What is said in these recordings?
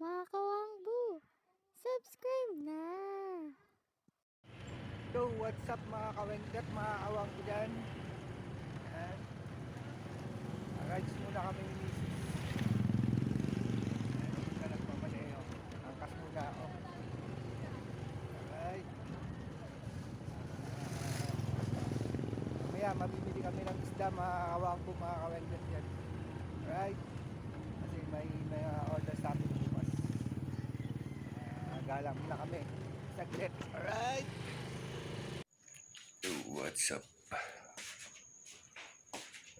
Mga kawangbu, subscribe na! So, what's up mga kawenggat, mga kawangbu dyan? Ayan. Rides muna kami ni Mrs. Ayan, hindi ka nagpapaneo. Angkas muna ako. Alright. Mamaya, mabibili kami ng isda mga kawangbu, mga kawenggat dyan. Alright. Kasi may order sa amin bukas. Galang muna kami. Saglit. Alright. What's up?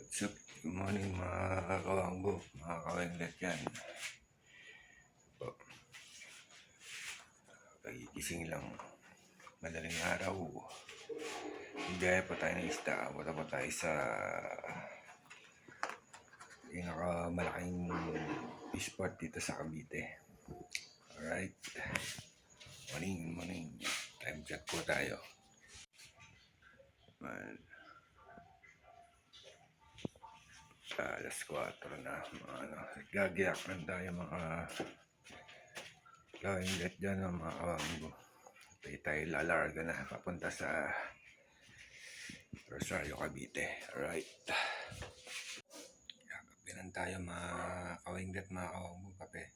What's up? Good morning mga kawangbo, mga kawenglet yan. Pagigising lang, madaling araw. Bigaya pa tayo ng isda. Wala pa tayo sa pinakamalaking spot dito sa Cavite. Alright. Morning. Time check po tayo. Man. Alas 4 na, gagiyak lang tayo mga kawenglet dyan, mga kawangbo. Tayo lalarga na papunta sa Rosario, Cavite. Alright. Kape lang tayo mga kawenglet, mga kawangbo, kape.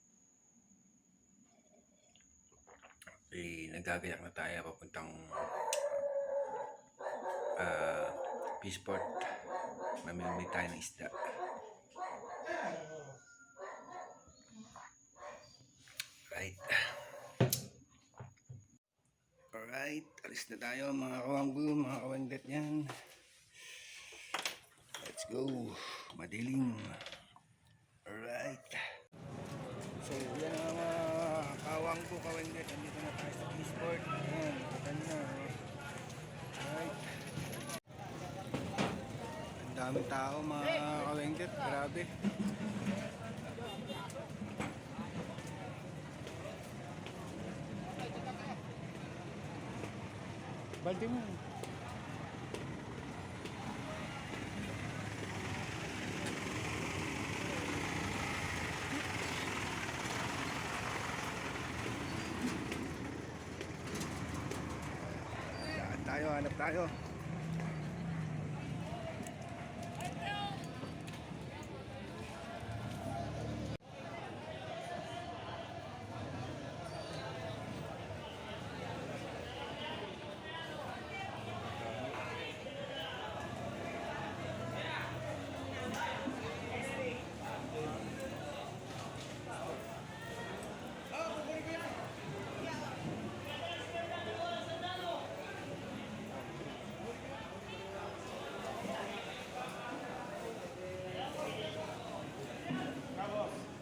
Nagagayak na tayo papuntang Peaceport. Mamimili tayo ng isda. Alright, alis na tayo mga kawangbo, mga kawenglet yan. Let's go. Madilim. Alright. So yan ang mga kawangbo, kawenglet. Andito na tayo sa Peaceport. Ayan, kita nyo. Alright. Ang daming tao mga kawenglet. Grabe. Balde mo. Hanap tayo.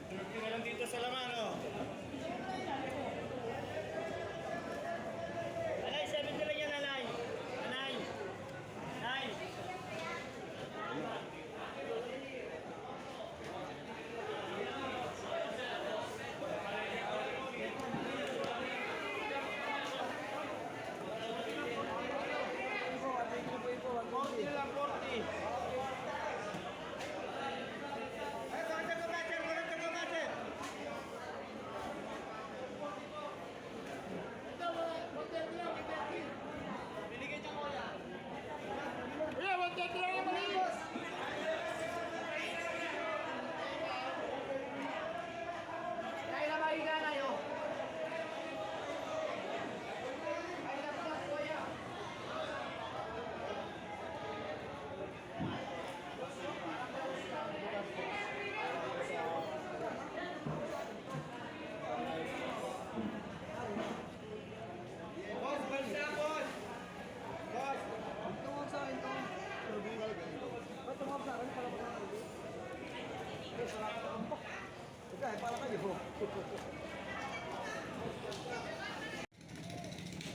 Turkey na lang dito sa laman, oh. Alay, 70 lang yan, alay. Alay. Alay. Forty na lang, 40.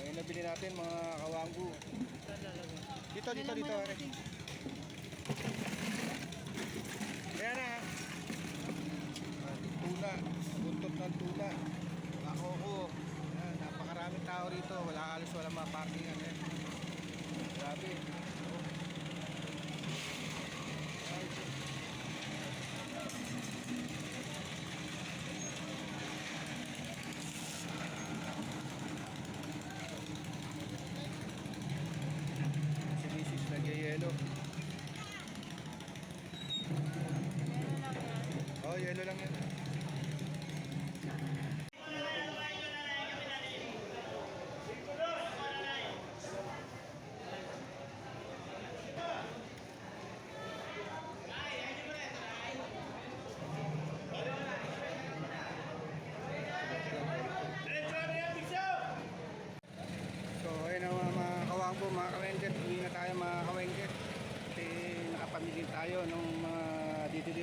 Ayun, nabili natin mga kawangbu. Dito. Are. Ayan na. Tuna. Buntot ng tuna. Makoko. Ayan, napakaraming tao rito. Walang mga parkingan. Grabe.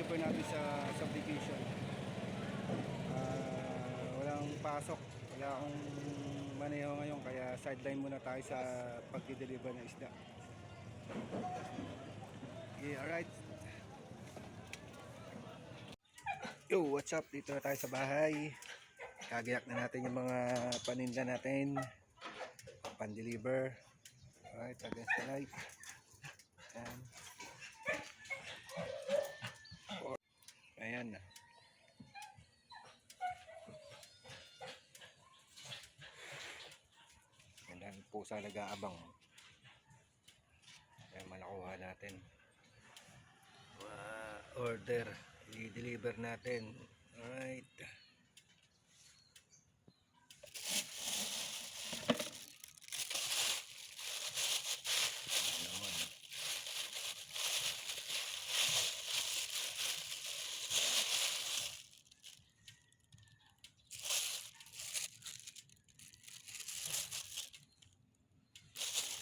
deliver natin sa subdivision. Walang pasok, wala akong maneho ngayon, kaya sideline muna tayo sa pagdi-deliver ng isda. Okay, alright. Yo, what's up? Dito na tayo sa bahay. Kagayak na natin yung mga paninda natin, pan-deliver. Alright, against the light. Ayan na. Ayan po sa nag-aabang. Ayan, malakuha natin. Order. I-deliver natin. Alright.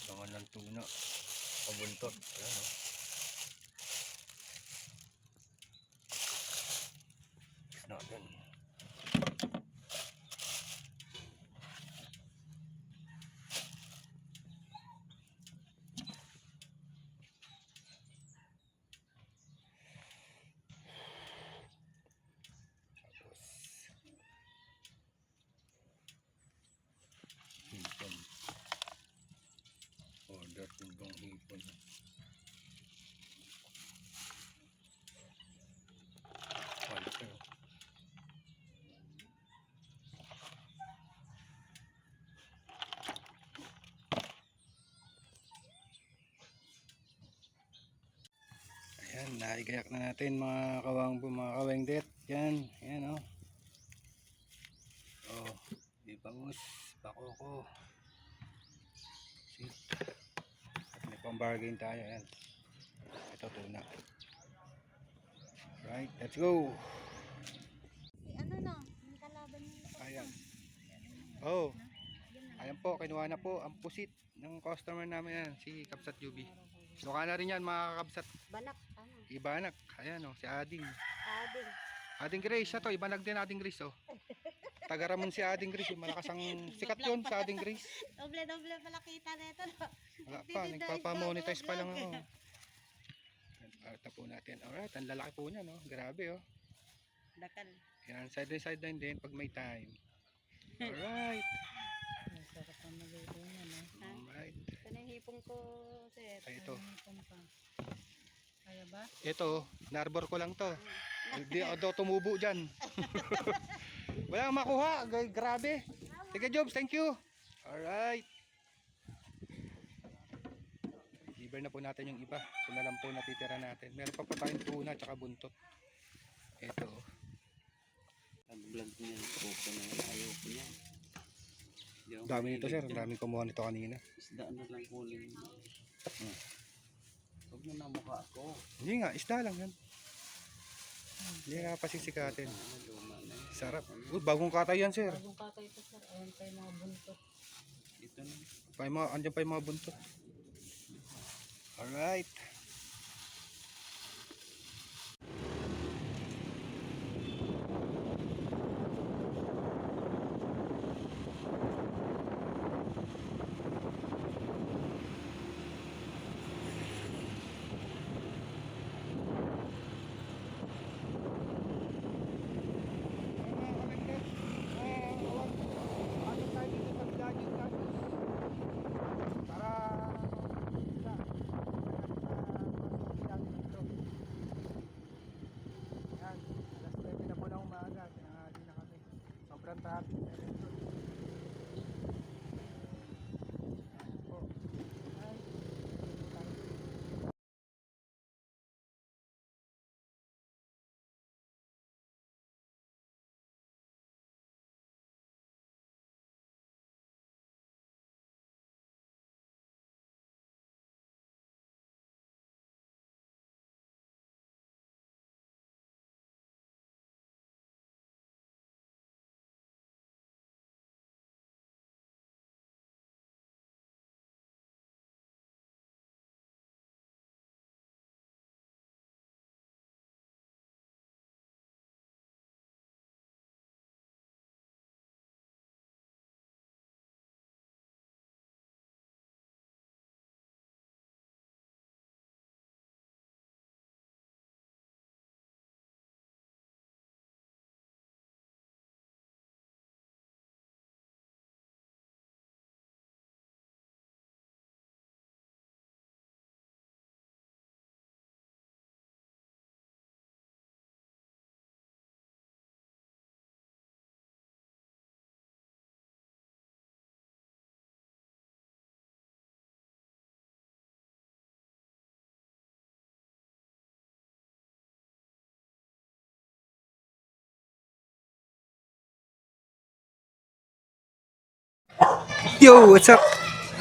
Bangon ng tuna. Pabuntot. Ayan o. Natin. Tapos hipon. Order tindong hipon. Quality. Ayan, naigayak na natin mga kawangbo, mga kawengdet. Yan, ayan o. Oh, di bangus, bakoko. Sit. At may pang-bargain tayo, ayan. Ito, tuna. Right, let's go. Ano na? May kalaban niyo. Ayan. Oh, ayan po, kinuha na po ang pusit ng customer namin yan, si Kapsat Juby. Mukha na rin yan mga Kapsat. Banak. Ano? Ibanak, ayan o, si Ading. Ading. Ading Grace, ito, ibanag din Ading Grace o. Tagaramon si Ading Grace, malakas ang sikat yun sa Ading Grace. Doble pala kita nito. Wala pa, nagpapamonetize pa lang ako. Ito po natin. Alright, ang lalaki po niya, no? Grabe, oh. Dakal. Yan, sideline din pag may time. Alright. Sarap ang maluto niya, no? Alright. Ito na yung hipong ko, sir. Ay, ito. Kaya ba? Ito, narbor ko lang to. Hindi ako tumubo dyan. Wala kang makuha. Grabe. Sige, Jobs, thank you. Alright. Deliver na po natin yung iba. Ito na lang po natitira natin. Meron pa po tayong tuna at buntot. Ito. Nag-vlog niya. Opo na yun. Ayaw ko niya. Dami nito, sir. Dami kumuha nito kanina. Isda na lang kunin mo. Huwag mo na mukha ako. Hindi nga, isda lang yan. Hindi nga pasisikatin. Luma na yun. Sarap. Bagong katay yan, sir. Bagong kakay ito, sir. Ayan pa yung mga buntot. Ito na. Andyan pa yung mga buntot. Alright. Sobrang traffic. Yo, what's up?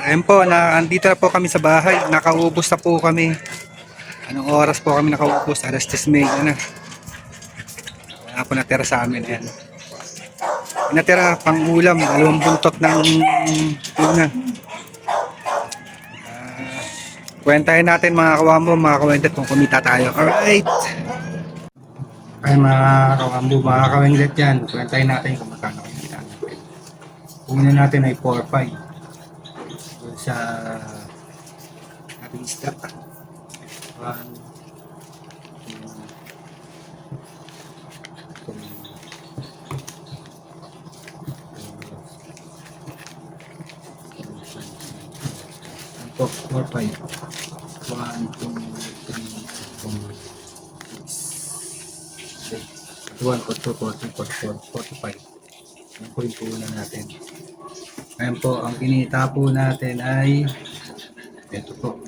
Ayun po, andito na po kami sa bahay. Nakaubos na po kami. Anong oras po kami nakaubos? Alas 10:30 na. Wala po natira sa amin. Ayan. Natira pang ulam. 2 buntot ng tuna. Kwentahin natin mga kawambo, mga kawendet kung kumita tayo. Alright! Ay mga kawambo, mga kawendet yan. Kwentahin natin kung magkano kumita natin. Una natin ay 4-5. Sa ating isda. 1, 4, 5. 1, 2, 3, 4, 6, 1, 4, 2, 4, 4, 45. Yan po yung puhunan natin. Ngayon po, ang kinita po natin ay ito po.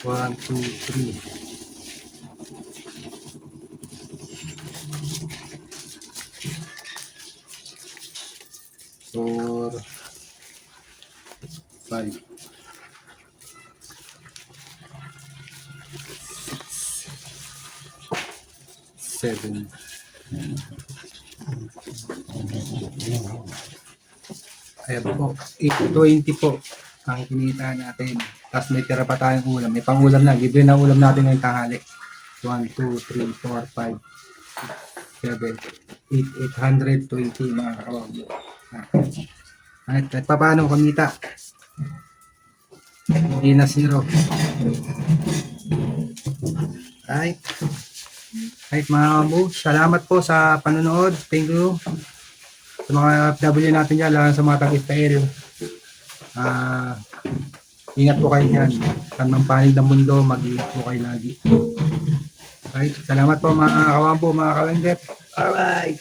1, 2, 3. 4, 5, 7. Ayan po, 820 po ang kinita natin. Tapos may tira pa tayong ulam. May pangulam na. Libre na ulam natin ngayong tanghali. 1, 2, 3, 4, 5, 6, 7, 8, 820 mga kawambo. At paano kumita? Hindi na 0. Right. Right mga kawambo. Salamat po sa panonood. Thank you. Sa mga FW natin dyan, lalo sa mga tag-Israel. Ingat po kayo dyan. Saan mang panig ng mundo, mag-ingat po kayo lagi. Right. Salamat po mga kawambo, mga kawendet. Alright.